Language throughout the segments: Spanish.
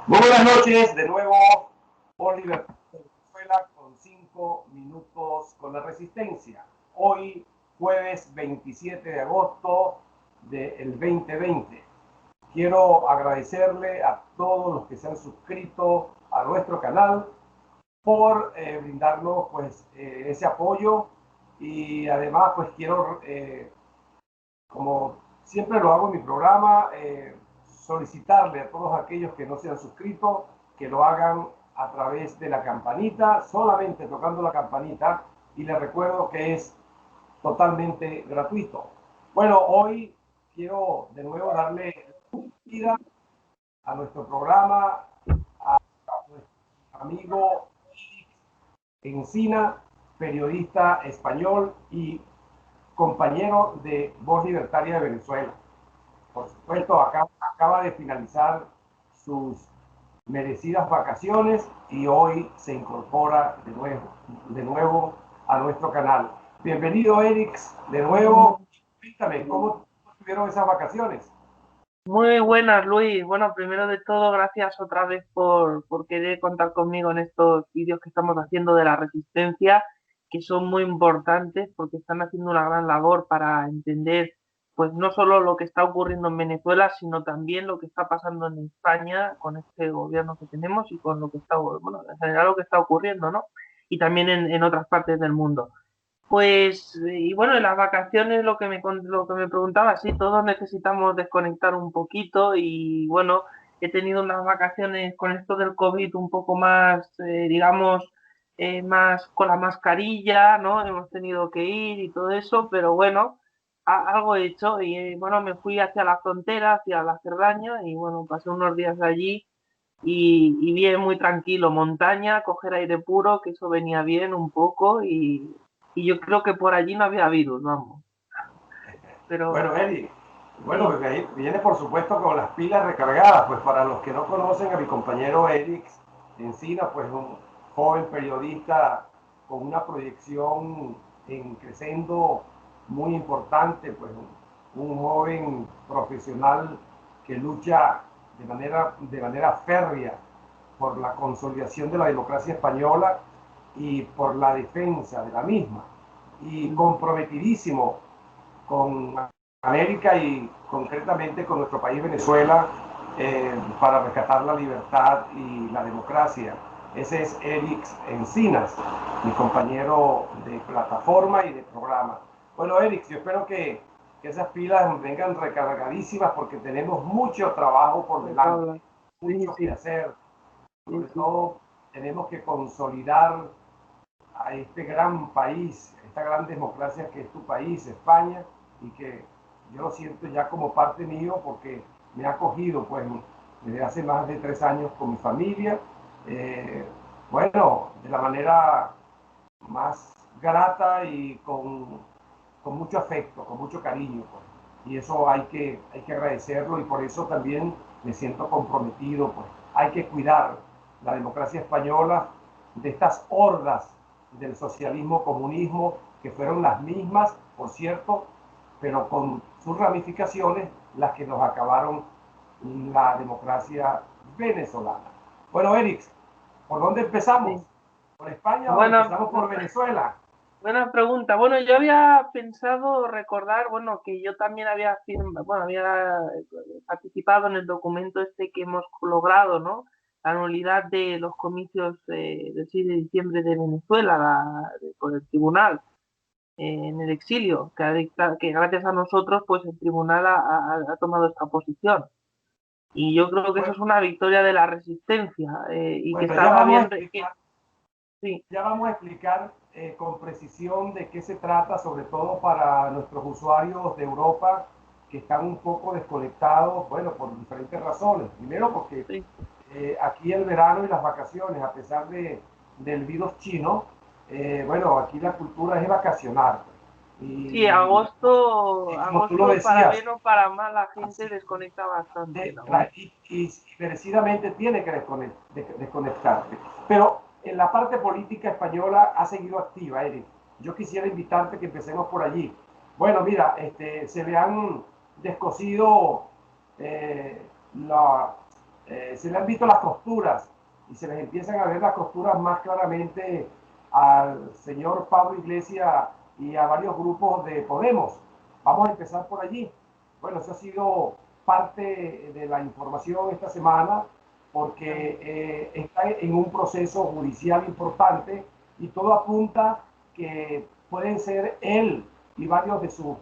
Muy buenas noches, de nuevo Oliver Venezuela con 5 minutos con la resistencia. Hoy, jueves 27 de agosto del 2020. Quiero agradecerle a todos los que se han suscrito a nuestro canal por brindarnos pues, ese apoyo y además pues quiero como siempre lo hago en mi programa, solicitarle a todos aquellos que no se han suscrito que lo hagan a través de la campanita, solamente tocando la campanita, y les recuerdo que es totalmente gratuito. Bueno, hoy quiero de nuevo darle vida a nuestro programa, a nuestro amigo Encina, periodista español y compañero de Voz Libertaria de Venezuela. Por supuesto, acaba de finalizar sus merecidas vacaciones y hoy se incorpora de nuevo a nuestro canal. Bienvenido, Eric, de nuevo. Cuéntame, ¿cómo estuvieron esas vacaciones? Muy buenas, Luis. Bueno, primero de todo, gracias otra vez por querer contar conmigo en estos vídeos que estamos haciendo de la resistencia, que son muy importantes porque están haciendo una gran labor para entender, pues no solo lo que está ocurriendo en Venezuela, sino también lo que está pasando en España con este gobierno que tenemos y con lo que está, bueno, en general lo que está ocurriendo, ¿no? Y también en otras partes del mundo. Pues, y bueno, en las vacaciones lo que me preguntaba, sí, todos necesitamos desconectar un poquito y bueno, he tenido unas vacaciones con esto del COVID un poco más, digamos, más con la mascarilla, ¿no? Hemos tenido que ir y todo eso, pero bueno, algo he hecho y bueno, me fui hacia la frontera, hacia la Cerdaña y bueno, pasé unos días allí y bien, muy tranquilo, montaña, coger aire puro, que eso venía bien un poco y yo creo que por allí no había virus, vamos. Pero Bueno, Eric, bueno, sí, pues viene por supuesto con las pilas recargadas, pues para los que no conocen a mi compañero Eric Encina, pues un joven periodista con una proyección en creciendo muy importante, pues un joven profesional que lucha de manera férrea por la consolidación de la democracia española y por la defensa de la misma, y comprometidísimo con América y concretamente con nuestro país Venezuela para rescatar la libertad y la democracia. Ese es Eric Encinas, mi compañero de plataforma y de programa. Bueno, Eric, yo espero que esas pilas vengan recargadísimas porque tenemos mucho trabajo por de qué delante, hablas. Sí, mucho que sí, hacer. sí, Sobre sí. todo tenemos que consolidar a este gran país, esta gran democracia que es tu país, España, y que yo lo siento ya como parte mío porque me ha acogido pues desde hace más de 3 años con mi familia, eh, bueno, de la manera más grata y con mucho afecto, con mucho cariño, pues. Y eso hay que agradecerlo y por eso también me siento comprometido, pues. Hay que cuidar la democracia española de estas hordas del socialismo, comunismo, que fueron las mismas, por cierto, pero con sus ramificaciones, las que nos acabaron la democracia venezolana. Bueno, Eric, ¿por dónde empezamos? Sí. ¿Por España o Buena, empezamos por Venezuela? buena pregunta. Bueno, yo había pensado recordar, bueno, que yo también había bueno, había participado en el documento este que hemos logrado, ¿no? La nulidad de los comicios del 6 de diciembre de Venezuela por el tribunal. En el exilio, que gracias a nosotros, pues el tribunal ha tomado esta posición. Y yo creo que eso Bueno, es una victoria de la resistencia y que bueno, estaba bien, sí, ya vamos a explicar con precisión de qué se trata, sobre todo para nuestros usuarios de Europa que están un poco desconectados, bueno, por diferentes razones. Primero porque sí. aquí el verano y las vacaciones, a pesar del virus chino, bueno, aquí la cultura es vacacionar. Sí, Y como tú lo agosto para decías, bien o para mal, la gente así, desconecta bastante en agosto. y merecidamente tiene que desconectarte. Pero en la parte política española ha seguido activa, Eric. Yo quisiera invitarte que empecemos por allí. Bueno, mira, se le han descosido eh, la, se le han visto las costuras y se les empiezan a ver las costuras más claramente al señor Pablo Iglesias y a varios grupos de Podemos. Vamos a empezar por allí. Bueno, eso ha sido parte de la información esta semana porque está en un proceso judicial importante y todo apunta que pueden ser él y varios de sus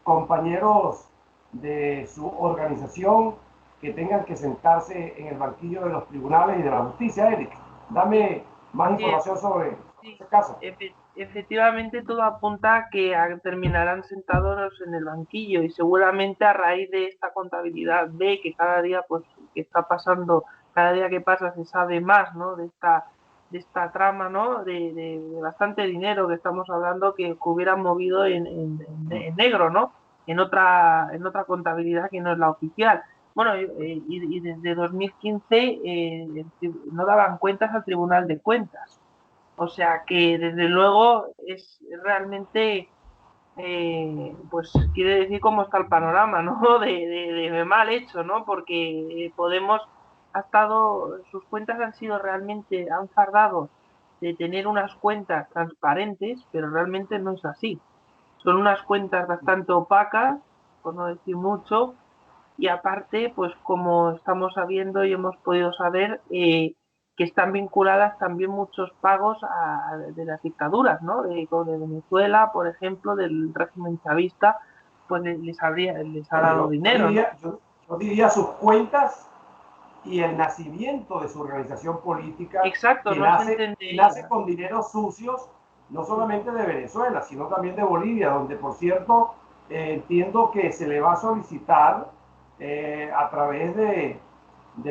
compañeros de su organización que tengan que sentarse en el banquillo de los tribunales y de la justicia. Eric, dame más información sobre Sí, este caso. efectivamente todo apunta a que terminarán sentados en el banquillo y seguramente a raíz de esta contabilidad B que cada día pues que está pasando, cada día que pasa se sabe más, ¿no? De esta trama, ¿no? De bastante dinero que estamos hablando que hubieran movido en negro, ¿no? En otra contabilidad que no es la oficial. Bueno, y desde 2015 no daban cuentas al Tribunal de Cuentas. O sea que desde luego es realmente, pues quiere decir cómo está el panorama, ¿no? De mal hecho, ¿no? Porque Podemos ha estado, sus cuentas han sido realmente, han fardado de tener unas cuentas transparentes, pero realmente no es así. Son unas cuentas bastante opacas, por no decir mucho, y aparte, pues como estamos sabiendo y hemos podido saber, que están vinculadas también muchos pagos de las dictaduras, ¿no? De Venezuela, por ejemplo, del régimen chavista, pues les ha Bueno, dado dinero, ¿no? yo diría sus cuentas y el nacimiento de su organización política Exacto, no se que nace entendería. con dineros sucios, no solamente de Venezuela, sino también de Bolivia, donde por cierto entiendo que se le va a solicitar a través de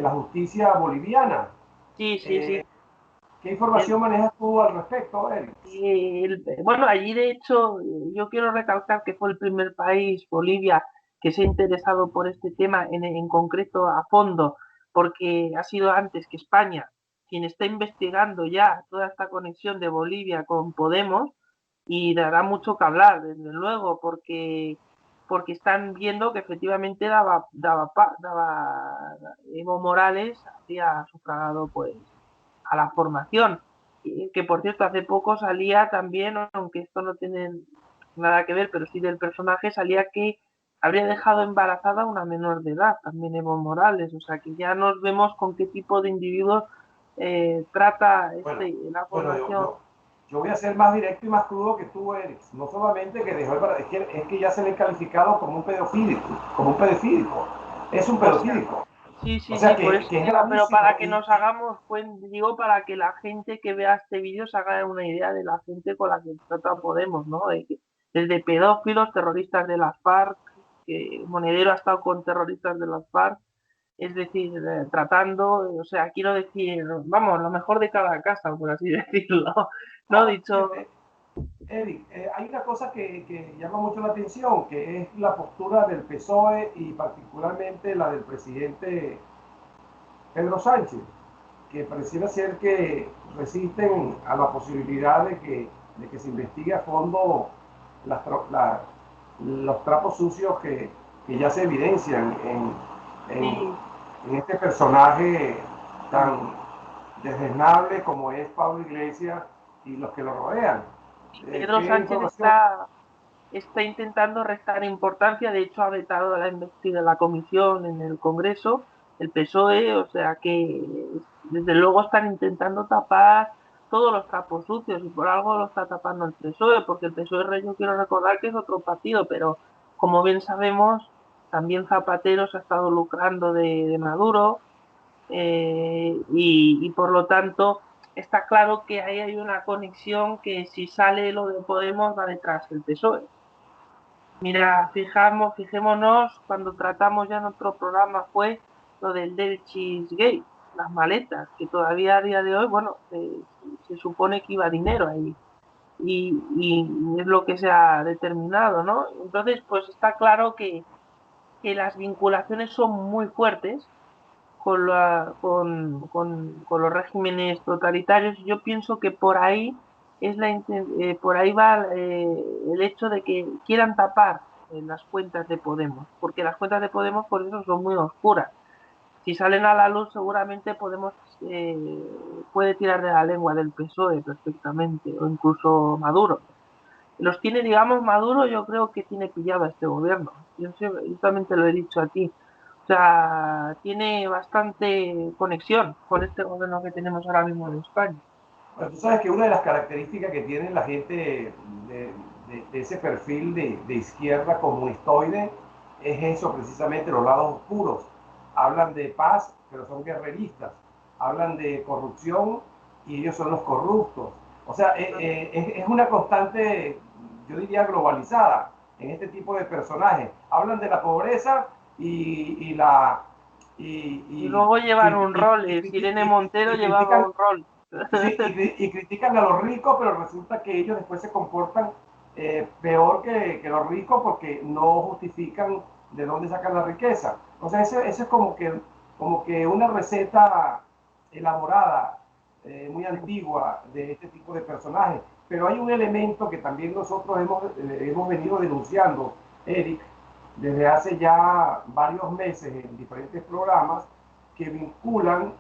la justicia boliviana. Sí, sí, Eh, sí. ¿Qué El, información manejas tú al respecto, Eric? bueno, allí de hecho yo quiero recalcar que fue el primer país, Bolivia, que se ha interesado por este tema en concreto a fondo, porque ha sido antes que España quien está investigando ya toda esta conexión de Bolivia con Podemos y dará mucho que hablar, desde luego, porque están viendo que efectivamente Evo Morales había sufragado pues a la formación, que por cierto hace poco salía también, aunque esto no tiene nada que ver, pero sí del personaje, salía que habría dejado embarazada a una menor de edad, también Evo Morales, o sea que ya nos vemos con qué tipo de individuos trata Bueno, la bueno, formación. yo voy a ser más directo y más crudo que tú, Eric. No solamente que dejó el es que ya se le ha calificado como un pedofílico, como un pedofílico. Es un O sea, pedofílico. sí, O sí, sea sí, por eso que es digo, pero para gravísimo. que nos hagamos, digo, para que la gente que vea este vídeo se haga una idea de la gente con la que trata Podemos, ¿no? Desde pedófilos, terroristas de las FARC, que Monedero ha estado con terroristas de las FARC, es decir, tratando, o sea, quiero decir, vamos, lo mejor de cada casa, por así decirlo, ¿no? Ahora, Dicho, fíjate, Eric, hay una cosa que llama mucho la atención, que es la postura del PSOE y particularmente la del presidente Pedro Sánchez, que pareciera ser que resisten a la posibilidad de que se investigue a fondo las, la, los trapos sucios que ya se evidencian en, sí, en este personaje tan desdeñable como es Pablo Iglesias y los que lo rodean. Pedro ¿Qué Sánchez información? está intentando restar importancia, de hecho ha vetado la investigación de la comisión en el Congreso, el PSOE, o sea que desde luego están intentando tapar todos los trapos sucios y por algo lo está tapando el PSOE, porque el PSOE yo quiero recordar que es otro partido, pero como bien sabemos, también Zapatero se ha estado lucrando de Maduro, y por lo tanto está claro que ahí hay una conexión que si sale lo de Podemos va detrás el PSOE. Mira, fijémonos cuando tratamos ya en otro programa fue lo del Delchis Gate, las maletas, que todavía a día de hoy, bueno, se supone que iba dinero ahí y es lo que se ha determinado, ¿no? Entonces, pues está claro que las vinculaciones son muy fuertes con los regímenes totalitarios. Yo pienso que por ahí por ahí va el hecho de que quieran tapar las cuentas de Podemos, porque las cuentas de Podemos por eso son muy oscuras. si salen a la luz seguramente puede tirar de la lengua del PSOE perfectamente, o incluso Maduro. Los tiene, digamos, Maduro, yo creo que tiene pillado a este gobierno. Yo también te lo he dicho a ti. O sea, tiene bastante conexión con este gobierno que tenemos ahora mismo en España. Bueno, tú sabes que una de las características que tiene la gente de ese perfil de izquierda comunistoide es eso, precisamente los lados oscuros. Hablan de paz, pero son guerreristas. Hablan de corrupción y ellos son los corruptos. O sea, es una constante, yo diría, globalizada en este tipo de personajes. Hablan de la pobreza y la... Y luego llevan un rol, Irene Montero y llevaba critican un rol. sí, y critican a los ricos, pero resulta que ellos después se comportan peor que los ricos porque no justifican de dónde sacan la riqueza. O sea, eso es como que una receta elaborada, muy antigua de este tipo de personajes. Pero hay un elemento que también nosotros hemos venido denunciando, Eric, desde hace ya varios meses en diferentes programas que vinculan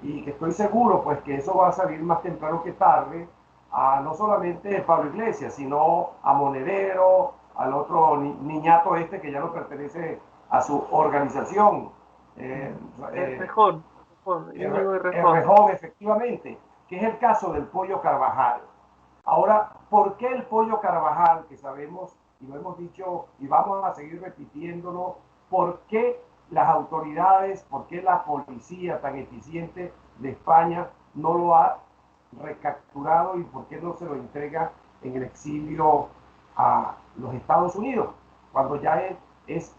y que estoy seguro pues que eso va a salir más temprano que tarde a no solamente Pablo Iglesias, sino a Monedero, al otro niñato este que ya no pertenece a su organización. Eh, eh, Rejón, Íñigo Rejón. Rejón, efectivamente, que es el caso del Pollo Carvajal. Ahora, ¿por qué el Pollo Carvajal, que sabemos y lo hemos dicho y vamos a seguir repitiéndolo, por qué las autoridades, por qué la policía tan eficiente de España no lo ha recapturado y por qué no se lo entrega en el exilio a los Estados Unidos, cuando ya es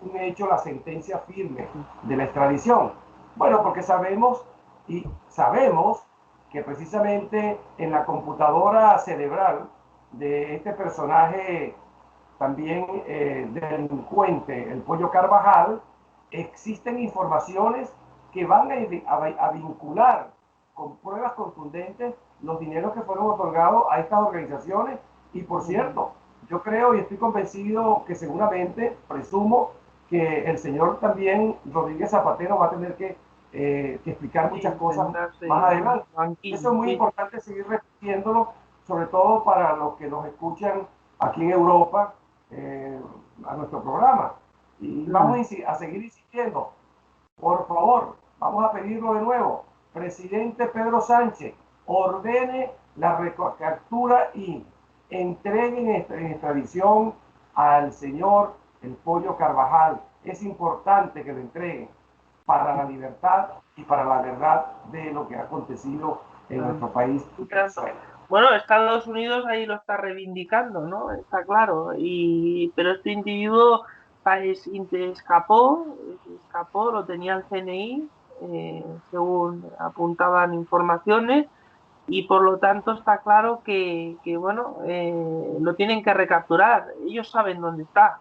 un hecho la sentencia firme de la extradición? Bueno, porque sabemos que precisamente en la computadora cerebral de este personaje también delincuente, el Pollo Carvajal, existen informaciones que van a vincular con pruebas contundentes los dineros que fueron otorgados a estas organizaciones. Y por cierto, yo creo y estoy convencido que seguramente, presumo, que el señor también, Rodríguez Zapatero, va a tener que explicar muchas cosas más adelante. Eso es muy importante seguir repitiéndolo, sobre todo para los que nos escuchan aquí en Europa, a nuestro programa. Y vamos a seguir insistiendo. Por favor, vamos a pedirlo de nuevo. Presidente Pedro Sánchez, ordene la recaptura y entreguen en extradición al señor el Pollo Carvajal. Es importante que lo entreguen para la libertad y para la verdad de lo que ha acontecido en nuestro país. Bueno, Estados Unidos ahí lo está reivindicando, ¿no? Está claro. Pero este individuo escapó, lo tenía el CNI, según apuntaban informaciones, y por lo tanto está claro que bueno, lo tienen que recapturar. Ellos saben dónde está.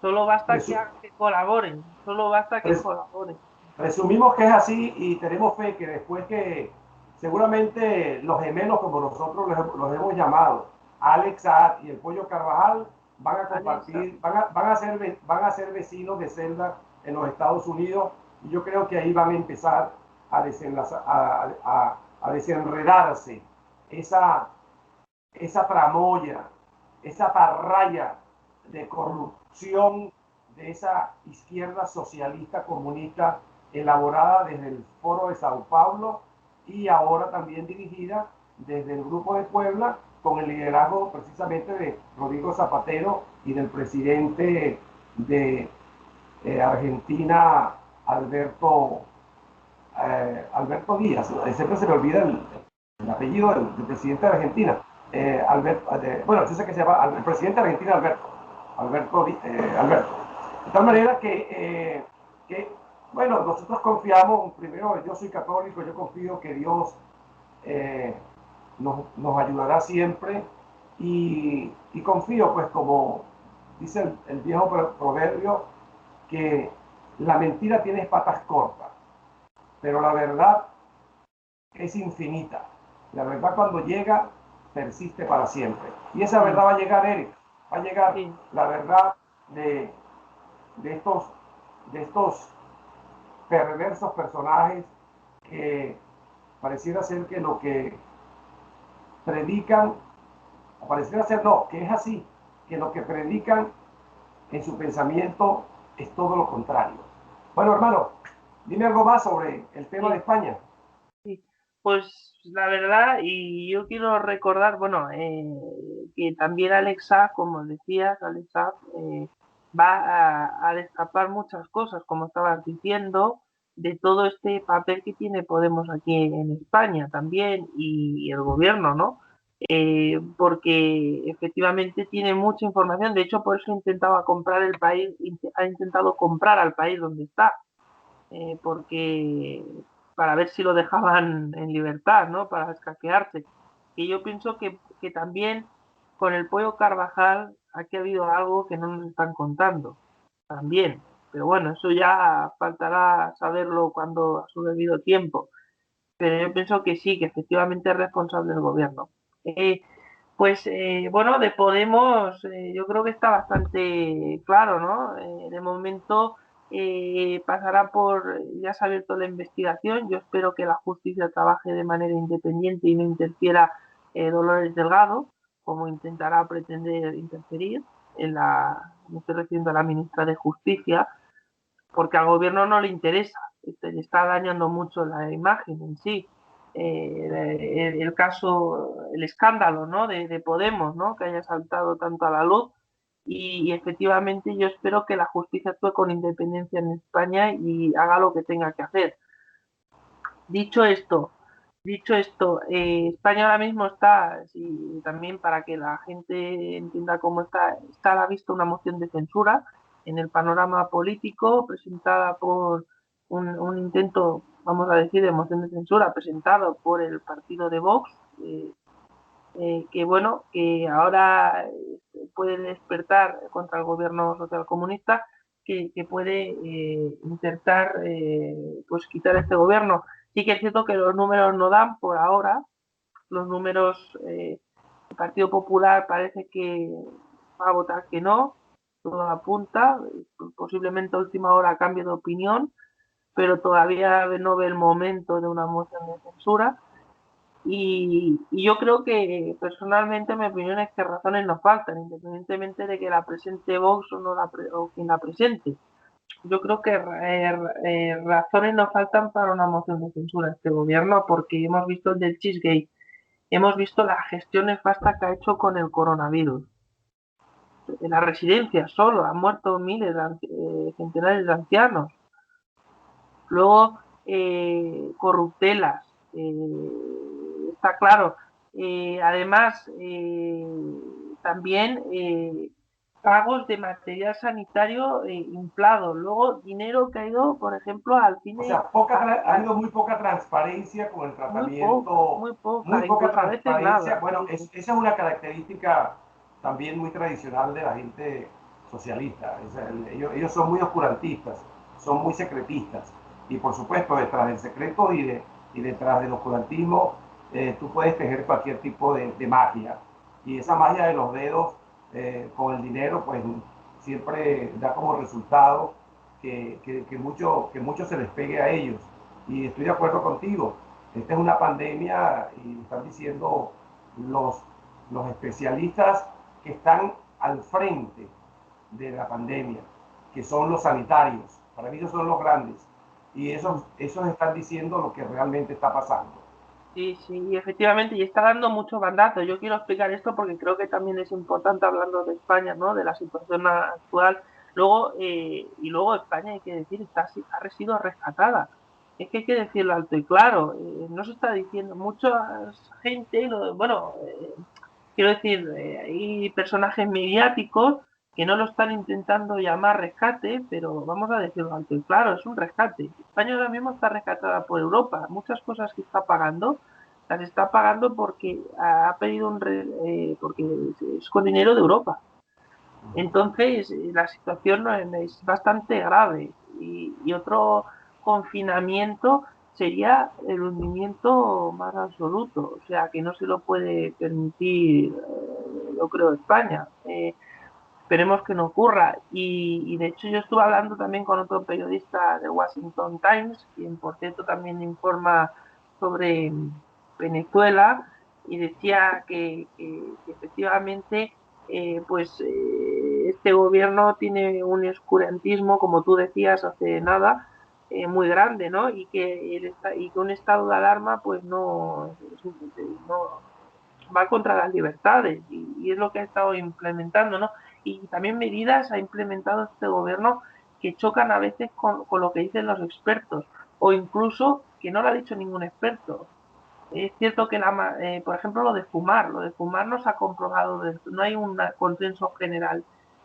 Solo basta que colaboren, solo basta que colaboren. Presumimos que es así y tenemos fe que después que seguramente los gemelos, como nosotros los hemos llamado, Alex Saad y el Pollo Carvajal, van a compartir, van a ser vecinos de celda en los Estados Unidos, y yo creo que ahí van a empezar a desenredarse esa tramoya, esa parralla de corrupción de esa izquierda socialista comunista elaborada desde el Foro de Sao Paulo y ahora también dirigida desde el Grupo de Puebla con el liderazgo precisamente de Rodrigo Zapatero y del presidente de Argentina, Alberto Díaz. Siempre se me olvida el apellido del presidente de Argentina. Bueno, yo sé que se llama el presidente de Argentina, Alberto. De tal manera bueno, nosotros confiamos, primero, yo soy católico, yo confío que Dios nos ayudará siempre, y confío, pues, como dice el viejo proverbio, que la mentira tiene patas cortas, pero la verdad es infinita. La verdad, cuando llega, persiste para siempre. Y esa verdad va a llegar, Eric. Va a llegar la verdad de estos de estos perversos personajes que pareciera ser que lo que predican, o pareciera ser no, que es así, que lo que predican en su pensamiento es todo lo contrario. Bueno, hermano, dime algo más sobre el tema de España. Sí, pues la verdad, y yo quiero recordar, bueno, que también Alexa, como decías, Alexa, va a destapar muchas cosas, como estabas diciendo, de todo este papel que tiene Podemos aquí en España también y el gobierno, ¿no? Porque efectivamente tiene mucha información, de hecho por eso intentaba comprar el país, ha intentado comprar al país donde está, porque para ver si lo dejaban en libertad, ¿no? Para escaquearse. Y yo pienso que también con el pollo Carvajal aquí ha habido algo que no nos están contando, también. Pero bueno, eso ya faltará saberlo cuando a su debido tiempo. Pero yo pienso que sí, que efectivamente es responsable el gobierno. Eh, bueno, de Podemos yo creo que está bastante claro, ¿no? De momento pasará por, ya se ha abierto la investigación, yo espero que la justicia trabaje de manera independiente y no interfiera Dolores Delgado, como intentará pretender interferir me estoy refiriendo a la ministra de Justicia, porque al gobierno no le interesa, le está dañando mucho la imagen en sí. El caso, el escándalo, ¿no? de Podemos, ¿no? Que haya saltado tanto a la luz y efectivamente yo espero que la justicia actúe con independencia en España y haga lo que tenga que hacer. Dicho esto, España ahora mismo está, sí, también para que la gente entienda cómo está a la vista una moción de censura en el panorama político presentada por un intento, vamos a decir, de moción de censura presentado por el partido de Vox, que bueno, que ahora puede despertar contra el gobierno socialcomunista, que puede intentar pues quitar este gobierno. Sí que es cierto que los números no dan por ahora, los números, el Partido Popular parece que va a votar que no, todo apunta, posiblemente a última hora cambie de opinión, pero todavía no ve el momento de una moción de censura. Y yo creo que personalmente mi opinión es que razones nos faltan, independientemente de que la presente Vox o, no o quien la presente. Yo creo que razones nos faltan para una moción de censura a este gobierno porque hemos visto el del Cheesegate, hemos visto la gestión nefasta que ha hecho con el coronavirus. En las residencias solo han muerto miles, centenares de ancianos. Luego, corruptelas, está claro. Además, también pagos de material sanitario inflado. Luego, dinero que ha ido, por ejemplo, al O cine. sea, ha habido muy poca transparencia con el tratamiento, Muy muy poca, poca incluso a veces transparencia. nada. Bueno, Sí, sí. esa es una característica también muy tradicional de la gente socialista. O sea, ellos son muy oscurantistas, son muy secretistas. Y por supuesto, detrás del secreto y detrás del oscurantismo, tú puedes tejer cualquier tipo de magia. Y esa magia de los dedos con el dinero, pues siempre da como resultado que mucho se les pegue a ellos. Y estoy de acuerdo contigo. Esta es una pandemia y están diciendo los, los especialistas que están al frente de la pandemia, que son los sanitarios. Para mí ellos son los grandes. Y esos están diciendo lo que realmente está pasando. Sí, sí, y efectivamente, y está dando mucho bandazo. Yo quiero explicar esto porque creo que también es importante hablando de España, ¿no? De la situación actual. Luego, y luego España, hay que decir, ha sido rescatada. Es que hay que decirlo alto y claro. No se está diciendo, mucha gente, bueno, quiero decir, hay personajes mediáticos que no lo están intentando llamar rescate, pero vamos a decirlo alto y claro, es un rescate. España ahora mismo está rescatada por Europa. Muchas cosas que está pagando, las está pagando porque ha pedido porque es con dinero de Europa. Entonces, la situación es bastante grave y otro confinamiento sería el hundimiento más absoluto, o sea, que no se lo puede permitir, yo creo, España. esperemos que no ocurra. Y de hecho yo estuve hablando también con otro periodista del Washington Times, quien por cierto también informa sobre Venezuela, y decía que efectivamente este gobierno tiene un oscurantismo, como tú decías hace nada, muy grande, ¿no? Y que un estado de alarma pues no va contra las libertades y es lo que ha estado implementando, ¿no? Y también medidas ha implementado este gobierno que chocan a veces con lo que dicen los expertos o incluso que no lo ha dicho ningún experto. Es cierto que, por ejemplo, lo de fumar no se ha comprobado, no hay un consenso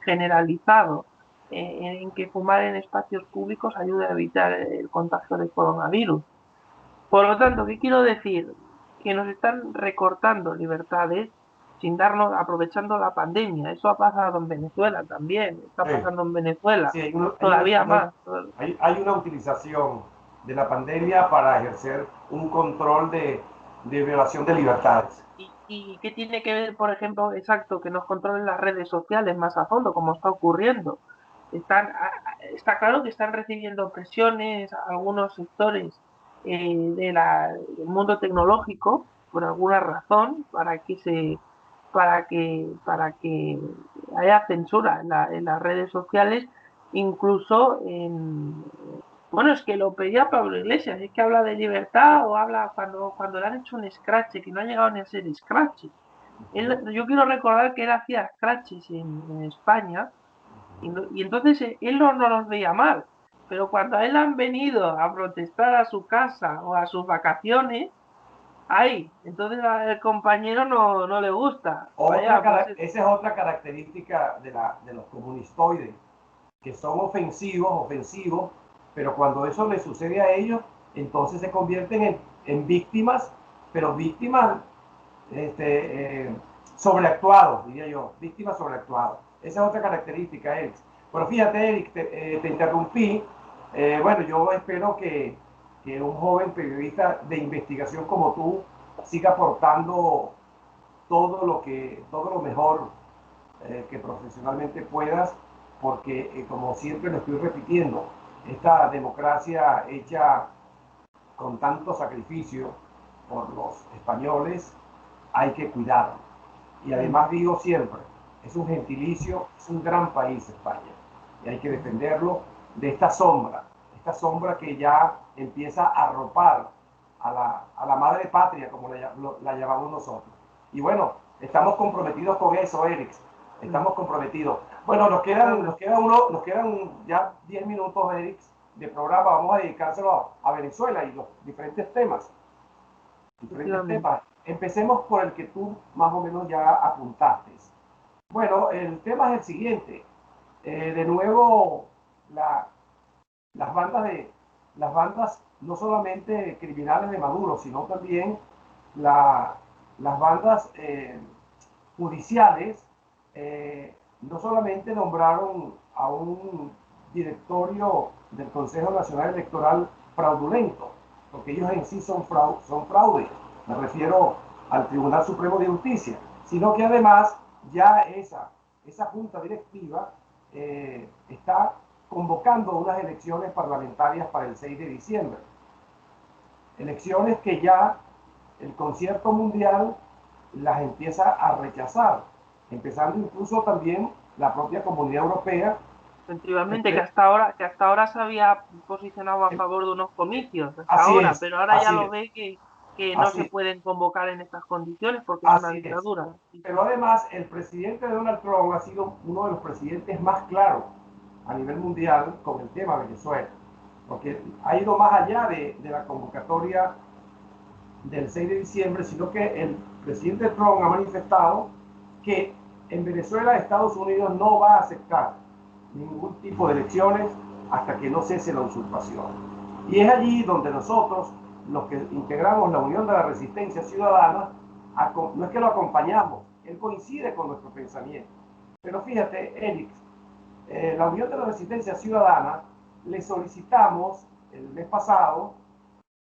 generalizado en que fumar en espacios públicos ayude a evitar el contagio de coronavirus. Por lo tanto, ¿qué quiero decir? Que nos están recortando libertades sin darnos, aprovechando la pandemia. Eso ha pasado en Venezuela también, está Sí, pasando en Venezuela, sí, todavía más. hay una utilización de la pandemia para ejercer un control de violación de libertades. ¿Y qué tiene que ver, por ejemplo, exacto, que nos controlen las redes sociales más a fondo, como está ocurriendo? Está claro que están recibiendo presiones algunos sectores del mundo tecnológico, por alguna razón, para que haya censura en las redes sociales, incluso bueno, es que lo pedía Pablo Iglesias, es que habla de libertad o habla cuando le han hecho un scratch, que no ha llegado ni a ser scratch. Yo quiero recordar que él hacía scratches en España y entonces él no los veía mal. Pero cuando a él han venido a protestar a su casa o a sus vacaciones, ¡ay! Entonces al compañero no le gusta. Vaya, pues Esa es otra característica de los comunistoides, que son ofensivos, pero cuando eso les sucede a ellos, entonces se convierten en víctimas, pero víctimas sobreactuados, diría yo, víctimas sobreactuadas. Esa es otra característica, Eric. Pero fíjate, Eric, te interrumpí. Bueno, yo espero que un joven periodista de investigación como tú siga aportando todo lo mejor que profesionalmente puedas, porque como siempre lo estoy repitiendo, esta democracia hecha con tanto sacrificio por los españoles hay que cuidarlo. Y además digo siempre, es un gentilicio, es un gran país España, y hay que defenderlo de esta sombra que ya empieza a arropar a la madre patria, como la llamamos nosotros. Y bueno, estamos comprometidos con eso, Eric. Estamos comprometidos. Bueno, nos quedan ya 10 minutos, Eric, de programa. Vamos a dedicárselo a Venezuela y los diferentes temas. Empecemos por el que tú más o menos ya apuntaste. Bueno, el tema es el siguiente. De nuevo, la, las bandas las bandas no solamente criminales de Maduro, sino también la, las bandas judiciales no solamente nombraron a un directorio del Consejo Nacional Electoral fraudulento, porque ellos en sí son fraude, me refiero al Tribunal Supremo de Justicia, sino que además ya esa junta directiva está convocando unas elecciones parlamentarias para el 6 de diciembre. Elecciones que ya el concierto mundial las empieza a rechazar, empezando incluso también la propia Comunidad Europea. Efectivamente, que hasta ahora se había posicionado a favor de unos comicios, hasta Así ahora, es, pero ahora ya así lo es, ve que no se así, pueden convocar en estas condiciones porque es una así es. dictadura. Sí, Pero sí. además, el presidente Donald Trump ha sido uno de los presidentes más claros a nivel mundial con el tema Venezuela, porque ha ido más allá de la convocatoria del 6 de diciembre, sino que el presidente Trump ha manifestado que en Venezuela Estados Unidos no va a aceptar ningún tipo de elecciones hasta que no cese la usurpación. Y es allí donde nosotros, los que integramos la Unión de la Resistencia Ciudadana, no es que lo acompañamos, él coincide con nuestro pensamiento. Pero fíjate, Eric, la Unión de la Resistencia Ciudadana le solicitamos el mes pasado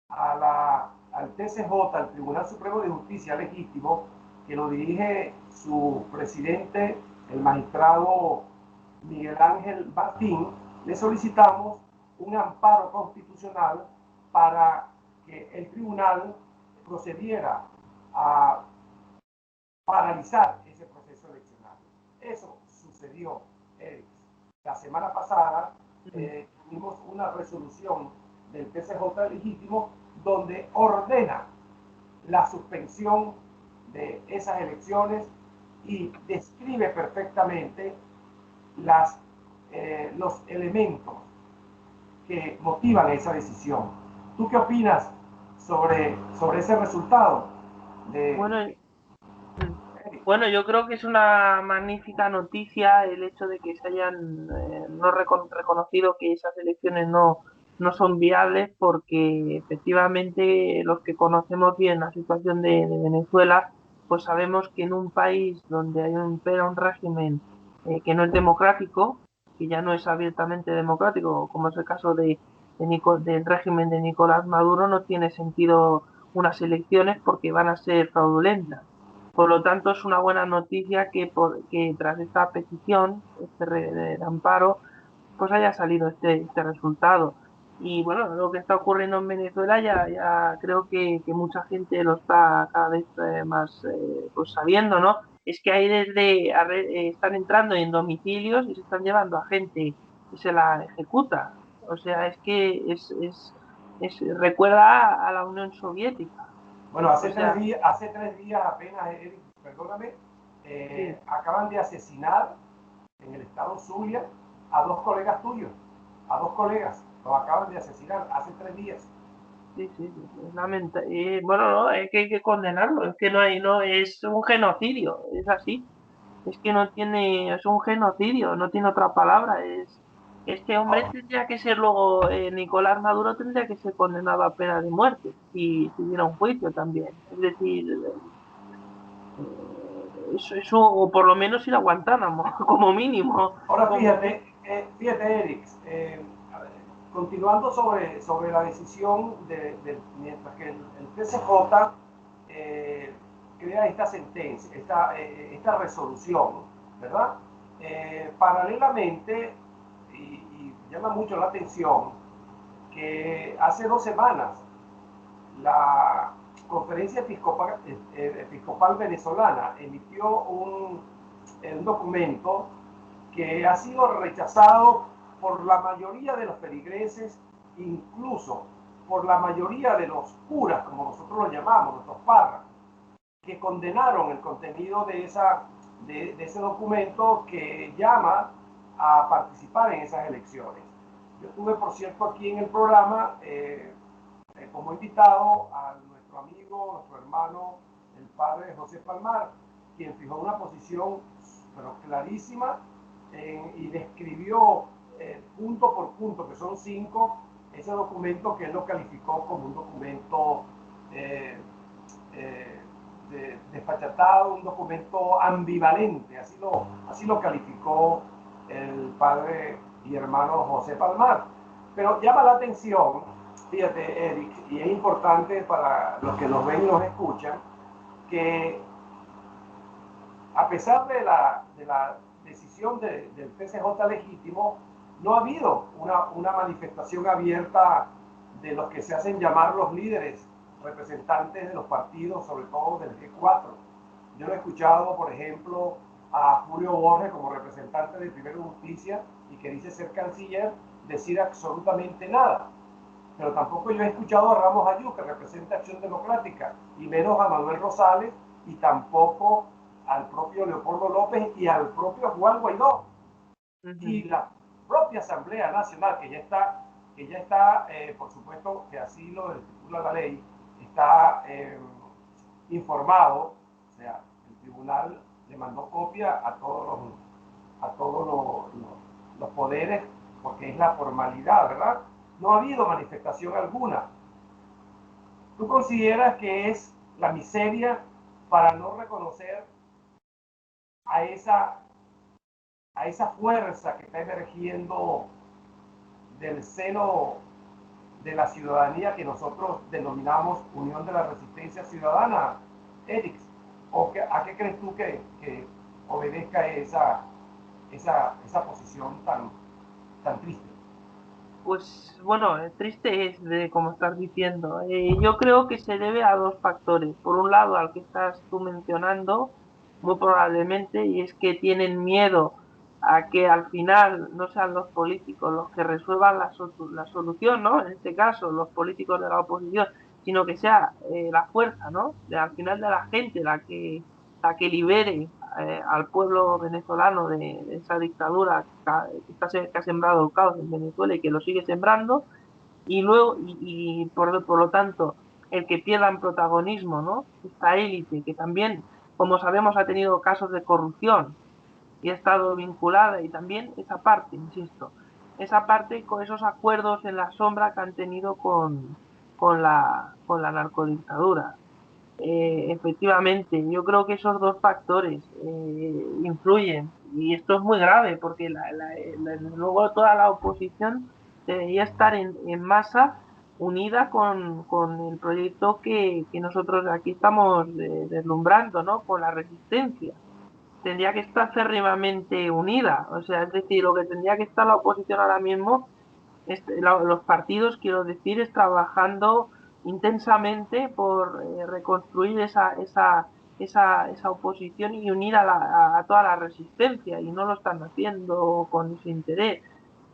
al TCJ, al Tribunal Supremo de Justicia Legítimo, que lo dirige su presidente, el magistrado Miguel Ángel Martín, le solicitamos un amparo constitucional para que el tribunal procediera a paralizar ese proceso eleccionario. Eso sucedió la semana pasada. Tuvimos una resolución del TCJ legítimo donde ordena la suspensión de esas elecciones y describe perfectamente los elementos que motivan esa decisión. ¿Tú qué opinas sobre ese resultado? Bueno, yo creo que es una magnífica noticia el hecho de que se hayan no reconocido que esas elecciones no son viables, porque efectivamente los que conocemos bien la situación de Venezuela, pues sabemos que en un país donde hay un régimen que no es democrático, que ya no es abiertamente democrático, como es el caso del régimen de Nicolás Maduro, no tiene sentido unas elecciones porque van a ser fraudulentas. Por lo tanto, es una buena noticia que tras esta petición, de amparo, pues haya salido este resultado. Y bueno, lo que está ocurriendo en Venezuela ya creo que mucha gente lo está cada vez más pues sabiendo, ¿no? Es que ahí están entrando en domicilios y se están llevando a gente y se la ejecuta. O sea, es que recuerda a la Unión Soviética. Bueno, O sea, hace 3 días apenas, Eric, perdóname, sí. acaban de asesinar en el estado Zulia a 2 colegas tuyos, a 2 colegas, los acaban de asesinar hace 3 días. Sí, sí, sí, es bueno, no, es que hay que condenarlo, es que no, es un genocidio, es así, es que no tiene, es un genocidio, no tiene otra palabra, este hombre Oh, tendría que ser luego, Nicolás Maduro tendría que ser condenado a pena de muerte, si hubiera un juicio también, es decir, eso, o por lo menos ir a Guantánamo, como mínimo, ahora como mínimo. fíjate, Eric, continuando sobre la decisión mientras que el TCJ eh, crea esta sentencia, esta resolución, ¿verdad? Paralelamente, y llama mucho la atención, que hace 2 semanas la Conferencia Episcopal Venezolana emitió un documento que ha sido rechazado por la mayoría de los feligreses, incluso por la mayoría de los curas, como nosotros lo llamamos, nuestros párrocos, que condenaron el contenido de ese documento que llama a participar en esas elecciones. Yo tuve, por cierto, aquí en el programa como invitado a nuestro amigo, nuestro hermano, el padre José Palmar, quien fijó una posición pero clarísima y describió punto por punto, que son 5, ese documento que él lo calificó como un documento eh, eh, desfachatado, un documento ambivalente, así lo calificó el padre y hermano José Palmar. Pero llama la atención, fíjate, Eric, y es importante para los que nos ven y nos escuchan, que a pesar de la decisión del TCJ legítimo, no ha habido una manifestación abierta de los que se hacen llamar los líderes representantes de los partidos, sobre todo del G4. Yo no he escuchado, por ejemplo, a Julio Borges como representante de Primero Justicia y que dice ser canciller, decir absolutamente nada. Pero tampoco yo he escuchado a Ramos Ayú, que representa Acción Democrática, y menos a Manuel Rosales, y tampoco al propio Leopoldo López y al propio Juan Guaidó. Y la propia Asamblea Nacional, que ya está por supuesto, que así lo estipula la ley, está informado, o sea, el tribunal le mandó copia a todos los poderes, porque es la formalidad, ¿verdad? No ha habido manifestación alguna. ¿Tú consideras que es la miseria para no reconocer a esa fuerza que está emergiendo del seno de la ciudadanía que nosotros denominamos Unión de la Resistencia Ciudadana, Eric? ¿O a qué crees tú que obedezca esa posición tan triste? Pues bueno, triste es de como estás diciendo. Yo creo que se debe a dos factores. Por un lado, al que estás tú mencionando, muy probablemente, y es que tienen miedo a que al final no sean los políticos los que resuelvan la solución, ¿no? En este caso, los políticos de la oposición, sino que sea la fuerza, ¿no? Al final de la gente la que libere al pueblo venezolano de esa dictadura que ha sembrado el caos en Venezuela y que lo sigue sembrando, y luego, por lo tanto, el que pierdan protagonismo, ¿no? Esta élite que también, como sabemos, ha tenido casos de corrupción y ha estado vinculada, y también esa parte, insisto, esa parte con esos acuerdos en la sombra que han tenido con la narcodictadura. Efectivamente, yo creo que esos dos factores influyen, y esto es muy grave porque desde luego toda la oposición debería estar en masa unida con el proyecto que nosotros aquí estamos deslumbrando, ¿no? Con la resistencia. Tendría que estar férrimamente unida, o sea, es decir, lo que tendría que estar la oposición ahora mismo los partidos, quiero decir, es trabajando intensamente por reconstruir esa oposición y unir a toda la resistencia, y no lo están haciendo con ese interés.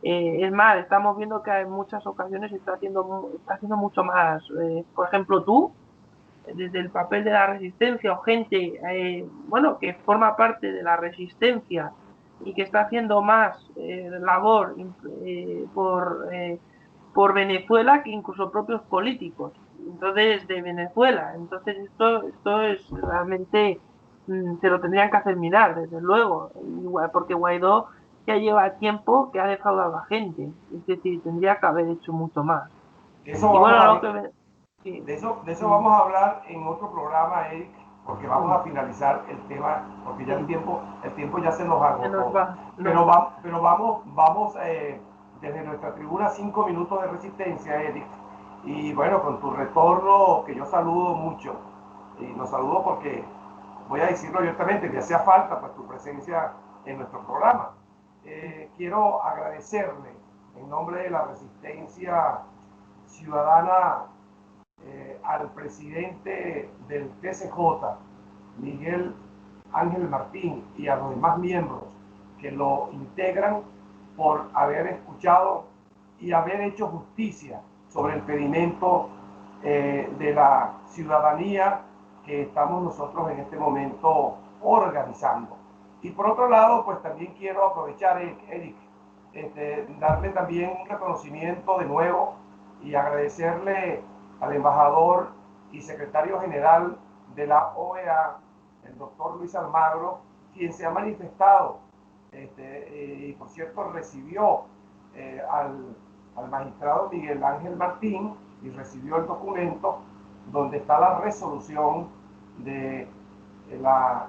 Es más, estamos viendo que en muchas ocasiones está haciendo mucho más. Por ejemplo, tú, desde el papel de la resistencia, o gente, bueno, que forma parte de la resistencia y que está haciendo más labor por Venezuela que incluso propios políticos. Entonces, de Venezuela. Entonces, esto es realmente, se lo tendrían que hacer mirar, desde luego, igual, porque Guaidó ya lleva tiempo que ha defraudado a la gente. Es decir, tendría que haber hecho mucho más. Eso Y vamos bueno, a lo ver. que... Sí, De eso sí, vamos a hablar en otro programa, Eric, porque vamos a sí, finalizar el tema, porque ya el sí. tiempo, el tiempo ya se nos Se nos agotó. va, Pero, no. vamos desde nuestra tribuna 5 minutos de resistencia, Eric. Y bueno, con tu retorno, que yo saludo mucho, y nos saludo porque, voy a decirlo abiertamente, me hacía falta pues tu presencia en nuestro programa. Quiero agradecerle en nombre de la resistencia ciudadana al presidente del TCJ, Miguel Ángel Martín, y a los demás miembros que lo integran, por haber escuchado y haber hecho justicia sobre el pedimento de la ciudadanía que estamos nosotros en este momento organizando. Y por otro lado, pues también quiero aprovechar, Eric, darle también un reconocimiento de nuevo y agradecerle al embajador y secretario general de la OEA, el doctor Luis Almagro, quien se ha manifestado, y por cierto recibió al magistrado Miguel Ángel Martín, y recibió el documento donde está la resolución de la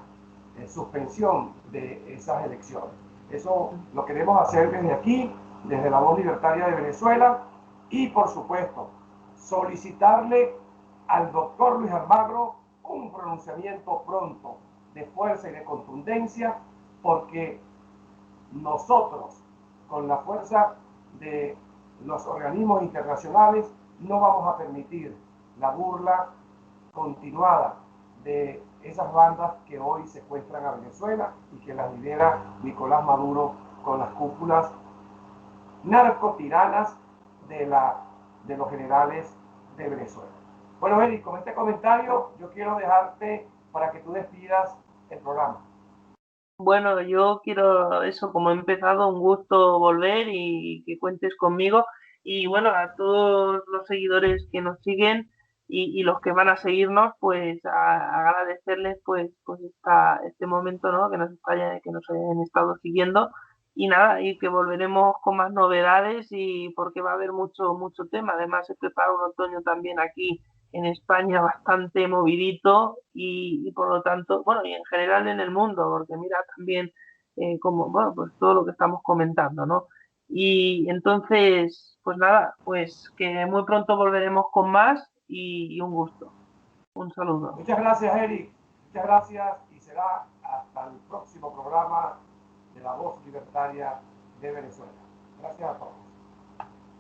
suspensión de esas elecciones. Eso lo queremos hacer desde aquí, desde la Voz Libertaria de Venezuela, y por supuesto solicitarle al doctor Luis Almagro un pronunciamiento pronto de fuerza y de contundencia, porque nosotros, con la fuerza de los organismos internacionales, no vamos a permitir la burla continuada de esas bandas que hoy secuestran a Venezuela y que las lidera Nicolás Maduro con las cúpulas narcotiranas de los generales de Venezuela. Bueno, Eric, con este comentario yo quiero dejarte para que tú despidas el programa. Bueno, yo quiero eso, como he empezado, un gusto volver y que cuentes conmigo. Y bueno, a todos los seguidores que nos siguen y los que van a seguirnos, pues agradecerles pues este momento, ¿no? Que nos hayan estado siguiendo. Y nada, y que volveremos con más novedades, y porque va a haber mucho tema. Además, se prepara un otoño también aquí en España bastante movidito, y por lo tanto, bueno, y en general en el mundo, porque mira también como, bueno, pues todo lo que estamos comentando, ¿no? Y entonces, pues nada, pues que muy pronto volveremos con más, y un gusto. Un saludo. Muchas gracias, Eric. Muchas gracias, y será hasta el próximo programa de de la voz libertaria de Venezuela. Gracias a todos.